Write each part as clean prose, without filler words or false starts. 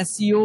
SCO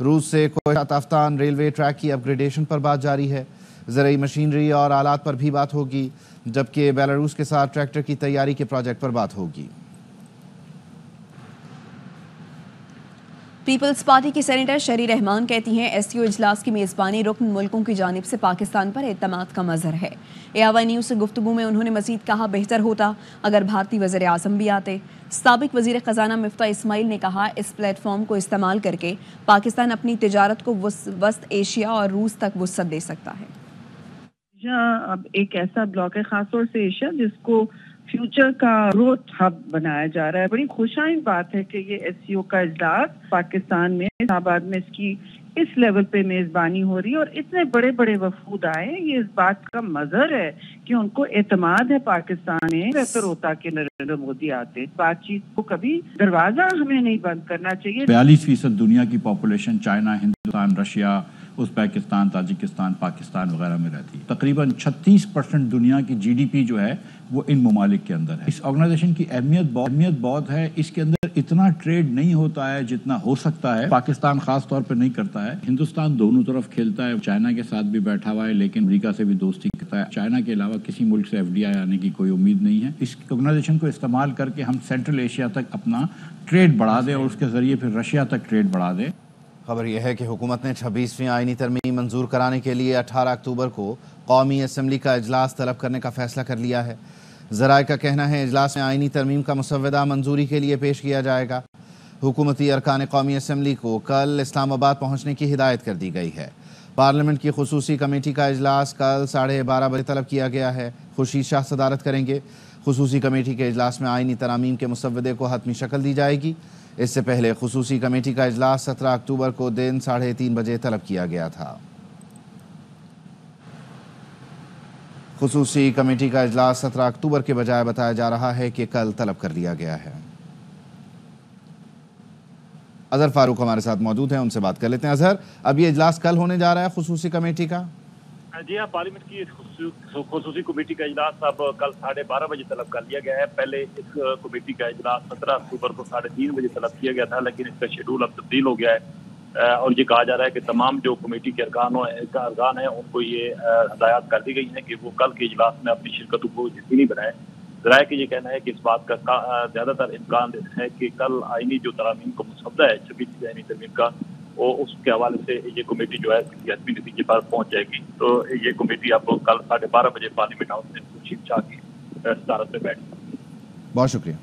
روس سے Quetta Taftan railway track کی اپ گریڈیشن پر بات جاری ہے. زرعی مشینری اور آلات پر بھی بات ہوگی، جبکہ بیلاروس کے ساتھ ٹریکٹر کی تیاری کے پروجیکٹ پر بات ہوگی. پیپلز پارٹی کی سینیٹر شہری رحمان کہتی ہیں ایس سی او اجلاس کی میزبانی رکن ملکوں کی جانب سے پاکستان پر اعتماد کا مظہر ہے. ARY نیوز سے گفتگو میں انہوں نے مزید کہا بہتر ہوتا اگر بھارتی وزیر اعظم بھی آتے. سابق وزیر خزانہ مفتاح اسماعیل نے کہا اس پلیٹ فارم کو استعمال کر کے پاکستان اپنی تجارت کو وسط ایشیا اور روس تک وسعت دے سکتا ہے. اب ایک ایسا بلاک ہے خاص طور سے ایشیا جس کو فیوچر کا گروتھ ہب بنایا جا رہا ہے. بڑی خوشائن بات ہے کہ یہ SCO کا اجلاس پاکستان میں اسلام آباد میں اس کی اس لیول پہ میزبانی ہو رہی ہے اور اتنے بڑے بڑے وفود آئے. یہ اس بات کا مظہر ہے کہ ان کو اعتماد ہے پاکستان میں. بہتر ہوتا کہ نریندر مودی آتے. بات چیت کو کبھی دروازہ ہمیں نہیں بند کرنا چاہیے. 42% دنیا کی population China, Hindustan, Russia, Uzbekistan, Tajikistan, Pakistan وغیرہ میں رہتی ہے. تقریباً 36% دنیا کی GDP جو ہے وہ ان ممالک کے اندر ہے. اس آرگنائزیشن کی اہمیت بہت ہے. اس کے اندر اتنا ٹریڈ نہیں ہوتا ہے جتنا ہو سکتا ہے. پاکستان خاص طور پہ نہیں کرتا ہے. ہندوستان دونوں طرف کھیلتا ہے. چائنا کے ساتھ بھی بیٹھا ہوا ہے لیکن امریکہ سے بھی دوستی کرتا ہے. چائنا کے علاوہ کسی ملک سے FDI آنے کی کوئی امید نہیں ہے. اس آرگنائزیشن کو استعمال کر کے ہم سینٹرل ایشیا تک اپنا ٹریڈ بڑھا دیں اور اس کے ذریعے پھر رشیا تک ٹریڈ بڑھا دیں. خبر یہ ہے کہ حکومت نے 26ویں آئینی ترمیم منظور کرانے کے لیے 18 اکتوبر کو قومی اسمبلی کا اجلاس طلب کرنے کا فیصلہ کر لیا ہے. ذرائع کا کہنا ہے اجلاس میں آئینی ترمیم کا مسودہ منظوری کے لیے پیش کیا جائے گا. حکومتی ارکان قومی اسمبلی کو کل اسلام آباد پہنچنے کی ہدایت کر دی گئی ہے. پارلیمنٹ کی خصوصی کمیٹی کا اجلاس کل 12:30 بجے طلب کیا گیا ہے. خورشید شاہ صدارت کریں گے. خصوصی کمیٹی کے اجلاس میں آئینی ترامیم کے مسودے کو حتمی شکل دی جائے گی. اس سے پہلے خصوصی کمیٹی کا اجلاس 17 اکتوبر کو دن 3:30 بجے طلب کیا گیا تھا. خصوصی کمیٹی کا اجلاس 17 اکتوبر کے بجائے بتایا جا رہا ہے کہ کل طلب کر لیا گیا ہے. اظہر فاروق ہمارے ساتھ موجود ہیں، ان سے بات کر لیتے ہیں. اظہر، اب یہ اجلاس کل ہونے جا رہا ہے خصوصی کمیٹی کا؟ جی ہاں، پارلیمنٹ کی خصوصی کمیٹی کا اجلاس اب کل 12:30 بجے طلب کر لیا گیا ہے. پہلے اس کمیٹی کا اجلاس 17 اکتوبر کو 3:30 بجے طلب کیا گیا تھا، لیکن اس کا شیڈول اب تبدیل ہو گیا ہے اور یہ کہا جا رہا ہے کہ تمام جو کمیٹی کے ارکان ہیں ان کو یہ ہدایات کر دی گئی ہیں کہ وہ کل کے اجلاس میں اپنی شرکتوں کو یقینی بنائیں. ذرائع کہ یہ کہنا ہے کہ اس بات کا زیادہ تر امکان ہے کہ کل آئینی جو ترامیم کا مسودہ ہے 26 آئینی ترمیم کا، وہ اس کے حوالے سے یہ کمیٹی جو ہے حتمی نتیجے پر پہنچ جائے گی. تو یہ کمیٹی اب کل 12:30 بجے پارلیمنٹ ہاؤس میں خورشید شاہ کی صدارت میں بیٹھے. بہت شکریہ.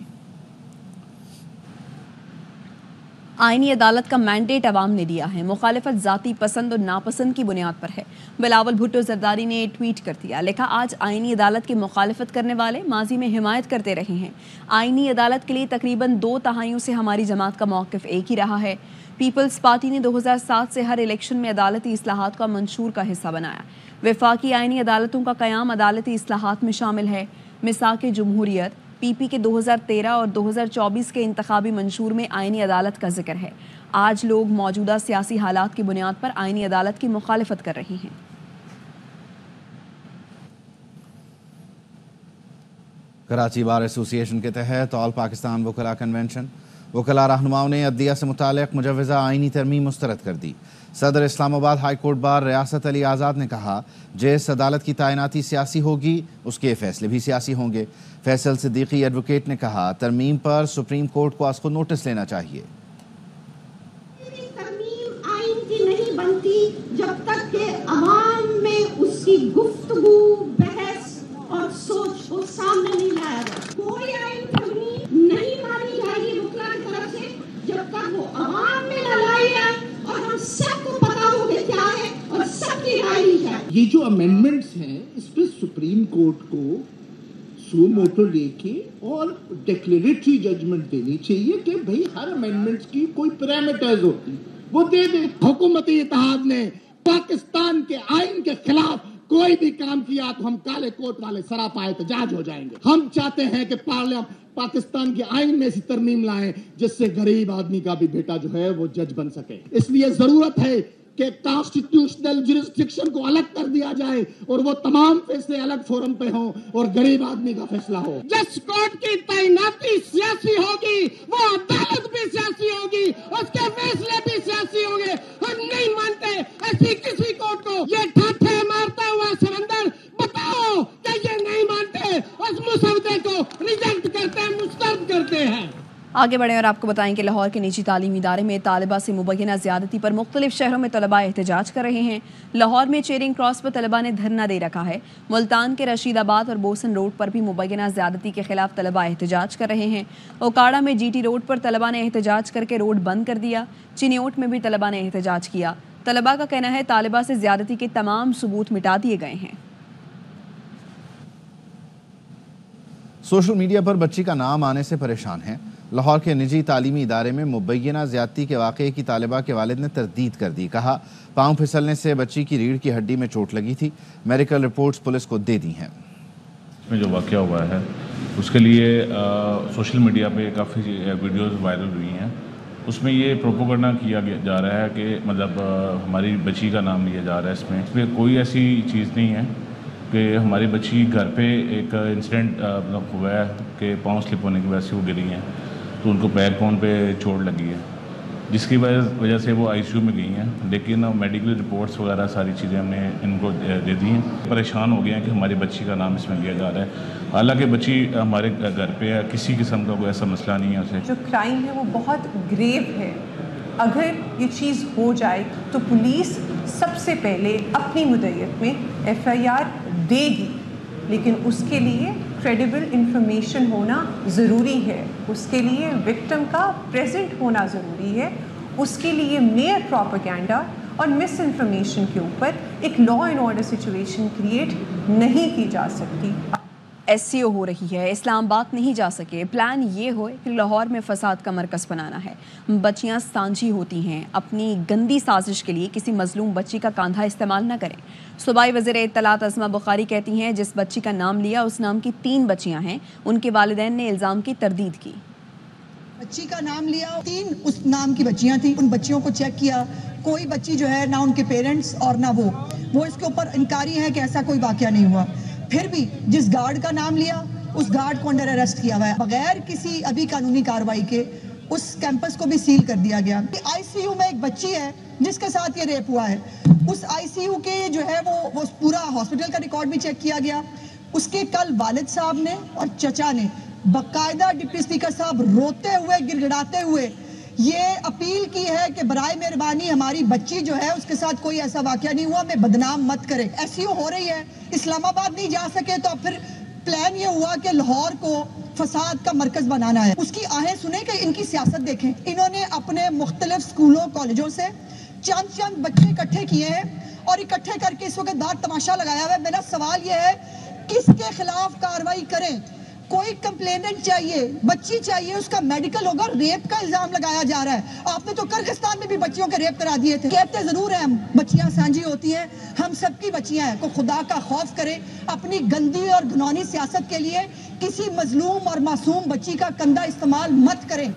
آئینی عدالت کا مینڈیٹ عوام نے دیا ہے. مخالفت ذاتی پسند اور ناپسند کی بنیاد پر ہے. بلاول بھٹو زرداری نے ٹویٹ کر دیا، لکھا آج آئینی عدالت کی مخالفت کرنے والے ماضی میں حمایت کرتے رہے ہیں. آئینی عدالت کے لیے تقریباً 2 دہائیوں سے ہماری جماعت کا موقف ایک ہی رہا ہے. پیپلز پارٹی نے 2007 سے ہر الیکشن میں عدالتی اصلاحات کا منشور کا حصہ بنایا. وفاقی آئینی عدالتوں کا قیام عدالتی اصلاحات میں شامل ہے. مساق جمہوریت PP کے 2013 اور 2024 کے انتخابی منشور میں آئینی عدالت کا ذکر ہے. آج لوگ موجودہ سیاسی حالات کی بنیاد پر آئینی عدالت کی مخالفت کر رہے ہیں. کراچی بار ایسوسی ایشن کے تحت آل پاکستان وکلاء کنونشن، وکلاء رہنماؤں نے عدلیہ سے متعلق مجوزہ آئینی ترمیم مسترد کر دی. صدر اسلام آباد ہائی کورٹ بار ریاست علی آزاد نے کہا جس عدالت کی تعیناتی سیاسی ہوگی اس کے فیصلے بھی سیاسی ہوں گے. فیصل صدیقی ایڈوکیٹ نے کہا ترمیم پر سپریم کورٹ کو از خود نوٹس لینا چاہیے. ترمیم آئین کی نہیں بنتی جب تک کہ عوام میں اس کی گفتگو، بحث اور سوچ کو سامنے نہیں لایا جائے. کوئی آئین ترمیم نہیں مانی جائے گی وکلاء کی طرف سے جب تک وہ عوام میں نہ لائی جائے اور ہم سب کو پتا ہو کہ کیا ہے اور سب کی رائے لی جائے. یہ جو امینڈمنٹس ہیں اس پہ سپریم کورٹ کو سو موٹو لے کے اور ڈیکلیریٹری ججمنٹ دینی چاہیے کہ بھئی ہر امینڈمنٹ کی کوئی پیرامیٹرز ہوتی وہ دے دے. حکومتی اتحاد نے پاکستان کے آئین کے خلاف کوئی بھی کام کیا تو ہم کالے کوٹ والے سراپا احتجاج ہو جائیں گے. ہم چاہتے ہیں کہ پاکستان کے آئین میں ایسی ترمیم لائیں جس سے غریب آدمی کا بھی بیٹا جو ہے وہ جج بن سکے. اس لیے ضرورت ہے کہ کانسٹیٹیوشنل جورسڈکشن کو الگ کر دیا جائے اور وہ تمام فیصلے الگ فورم پہ ہوں اور غریب آدمی کا فیصلہ ہو. جس کورٹ کی تعیناتی سیاسی ہوگی وہ عدالت بھی سیاسی ہوگی, اس کے فیصلے بھی سیاسی ہوں گے. ہم نہیں مانتے ایسی کسی کورٹ کو. یہ ٹھاٹھے مارتا ہوا سمندر بتاؤ کہ یہ نہیں مانتے, اس مسودے کو ریجیکٹ کرتے ہیں, مسترد کرتے ہیں. آگے بڑھیں اور آپ کو بتائیں کہ لاہور کے نجی تعلیمی ادارے میں طالبہ سے مبینہ زیادتی پر مختلف شہروں میں طلباء احتجاج کر رہے ہیں. لاہور میں چیرنگ کراس پر طلباء نے دھرنا دے رکھا ہے. ملتان کے رشید آباد اور بوسن روڈ پر بھی مبینہ زیادتی کے خلاف طلباء احتجاج کر رہے ہیں. اوکاڑا میں جی ٹی روڈ پر طلباء نے احتجاج کر کے روڈ بند کر دیا. چینیوٹ میں بھی طلباء نے احتجاج کیا. طلباء کا کہنا ہے طالبہ سے زیادتی کے تمام ثبوت مٹا دیے گئے ہیں. سوشل میڈیا پر بچی کا نام آنے سے پریشان ہیں. لاہور کے نجی تعلیمی ادارے میں مبینہ زیادتی کے واقعے کی طالبہ کے والد نے تردید کر دی. کہا پاؤں پھسلنے سے بچی کی ریڑھ کی ہڈی میں چوٹ لگی تھی. میڈیکل رپورٹس پولیس کو دے دی ہیں. اس میں جو واقعہ ہوا ہے اس کے لیے سوشل میڈیا پہ کافی ویڈیوز وائرل ہوئی ہیں. اس میں یہ پروپوگنڈا کیا جا رہا ہے کہ مطلب ہماری بچی کا نام لیا جا رہا ہے. اس میں کوئی ایسی چیز نہیں ہے کہ ہماری بچی گھر پہ ایک انسیڈنٹ ہوا ہے کہ پاؤں سلپ ہونے کی وجہ سے وہ گری ہیں, تو ان کو بیک بون پہ چوٹ لگی ہے, جس کی وجہ سے وہ آئی سی یو میں گئی ہیں. لیکن میڈیکل رپورٹس وغیرہ ساری چیزیں ہم نے ان کو دے دی ہیں. پریشان ہو گئے ہیں کہ ہماری بچی کا نام اس میں لیا جا رہا ہے. حالانکہ بچی ہمارے گھر پہ ہے, کسی قسم کا کوئی ایسا مسئلہ نہیں ہے. اسے جو کرائم ہے وہ بہت گریو ہے. اگر یہ چیز ہو جائے تو پولیس سب سے پہلے اپنی مدعیت میں ایف آئی آر دے گی, لیکن اس کے لیے کریڈیبل انفارمیشن ہونا ضروری ہے. اس کے لیے وکٹم کا پریزنٹ ہونا ضروری ہے. اس کے لیے میئر پروپیگنڈا اور مس انفارمیشن کے اوپر ایک law and order situation create نہیں کی جا سکتی. ایس سی او ہو رہی ہے, اسلام آباد نہیں جا سکے. پلان یہ ہو کہ لاہور میں فساد کا مرکز بنانا ہے. بچیاں سانجھی ہوتی ہیں. اپنی گندی سازش کے لیے کسی مظلوم بچی کا کاندھا استعمال نہ کریں. صوبائی وزیر اطلاعات عظمہ بخاری کہتی ہیں جس بچی کا نام لیا اس نام کی 3 بچیاں ہیں. ان کے والدین نے الزام کی تردید کی. بچی کا نام لیا, 3 اس نام کی بچیاں تھیں. ان بچیوں کو چیک کیا, کوئی بچی جو ہے نہ ان کے پیرنٹس اور نہ وہ اس کے اوپر انکاری ہے کہ ایسا کوئی واقعہ نہیں ہوا. پھر بھی جس گارڈ کا نام لیا اس گارڈ کو انڈر اریسٹ کیا ہوا ہے بغیر کسی ابھی قانونی کارروائی کے. اس کیمپس کو بھی سیل کر دیا گیا. آئی سی یو میں ایک بچی ہے جس کے ساتھ یہ ریپ ہوا ہے. اس آئی سی یو کے جو ہے وہ پورا ہاسپٹل کا ریکارڈ بھی چیک کیا گیا. اس کے کل والد صاحب نے اور چچا نے باقاعدہ ڈپٹی اسپیکر صاحب روتے ہوئے گڑ گڑاتے ہوئے یہ اپیل کی ہے کہ برائے مہربانی ہماری بچی جو ہے اس کے ساتھ کوئی ایسا واقعہ نہیں ہوا, ہمیں بدنام مت کرے. ایسی ہو رہی ہے. اسلام آباد نہیں جا سکے تو پھر پلان یہ ہوا کہ لاہور کو فساد کا مرکز بنانا ہے. اس کی آہیں سنیں کہ ان کی سیاست دیکھیں. انہوں نے اپنے مختلف سکولوں کالجوں سے چند بچے اکٹھے کیے ہیں اور اکٹھے کر کے اس وقت دار تماشا لگایا ہوا ہے. میرا سوال یہ ہے کس کے خلاف کارروائی کریں. کوئی کمپلیننٹ چاہیے, بچی چاہیے, اس کا میڈیکل ہوگا. ریپ کا الزام لگایا جا رہا ہے. آپ نے تو کرغستان میں بھی بچیوں کے ریپ کرا دیے تھے. کہتے ضرور ہیں ہم بچیاں سانجھی ہوتی ہیں, ہم سب کی بچیاں ہیں. کو خدا کا خوف کرے, اپنی گندی اور گھنونی سیاست کے لیے کسی مظلوم اور معصوم بچی کا کندھا استعمال مت کریں.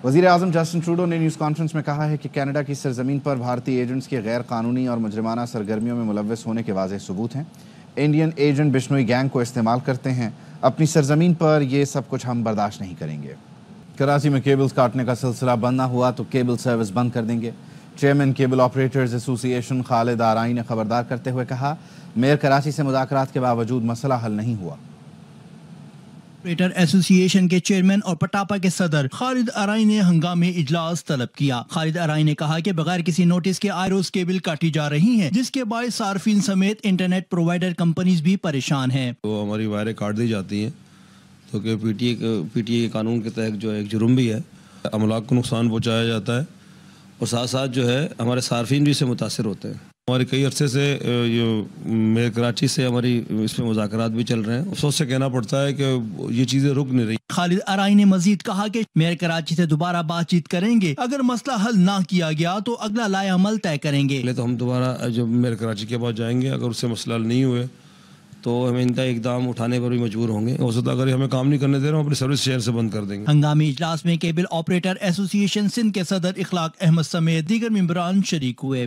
وزیر اعظم جسٹن ٹروڈو نے نیوز کانفرنس میں کہا ہے کہ کینیڈا کی سرزمین پر بھارتی ایجنٹس کے غیر قانونی اور مجرمانہ سرگرمیوں میں ملوث ہونے کے واضح ثبوت ہیں. انڈین ایجنٹ بشنوئی گینگ کو استعمال کرتے ہیں. اپنی سرزمین پر یہ سب کچھ ہم برداشت نہیں کریں گے. کراچی میں کیبلز کاٹنے کا سلسلہ بند نہ ہوا تو کیبل سروس بند کر دیں گے. چیئرمین کیبل آپریٹرز ایسوسی ایشن خالد آرائی نے خبردار کرتے ہوئے کہا میئر کراچی سے مذاکرات کے باوجود مسئلہ حل نہیں ہوا. آپریٹر ایسوسی ایشن کے چیئرمین اور پٹاپا کے صدر خالد آرائی نے ہنگامی اجلاس طلب کیا. خالد آرائی نے کہا کہ بغیر کسی نوٹس کے آئروز کیبل کاٹی جا رہی ہیں جس کے باعث صارفین سمیت انٹرنیٹ پرووائیڈر کمپنیز بھی پریشان ہیں. تو ہماری وائریں کاٹ دی جاتی ہیں تو کہ پی ٹی اے کے قانون کے تحت جو ایک جرم بھی ہے, املاک کو نقصان پہنچایا جاتا ہے اور ساتھ ساتھ جو ہے ہمارے صارفین بھی اس سے متاثر ہوتے ہیں. ہمارے کئی عرصے سے میئر کراچی سے ہماری اس میں مذاکرات بھی چل رہے ہیں. افسوس سے کہنا پڑتا ہے کہ یہ چیزیں رک نہیں رہی. خالد آرائی نے مزید کہا کہ میئر کراچی سے دوبارہ بات چیت کریں گے. اگر مسئلہ حل نہ کیا گیا تو اگلا لائحہ عمل طے کریں گے. پہلے تو ہم دوبارہ جب میئر کراچی کے پاس جائیں گے, اگر اس سے مسئلہ حل نہیں ہوئے تو ہمیں ان کا اقدام اٹھانے پر بھی مجبور ہوں گے. ہو سکتا ہے اگر ہمیں کام نہیں کرنے دے رہے ہوں اپنی سروس شہر سے بند کر دیں گے. ہنگامی اجلاس میں کیبل آپریٹر ایسوسی ایشن سندھ کے صدر اخلاق احمد سمیت دیگر ممبران شریک ہوئے.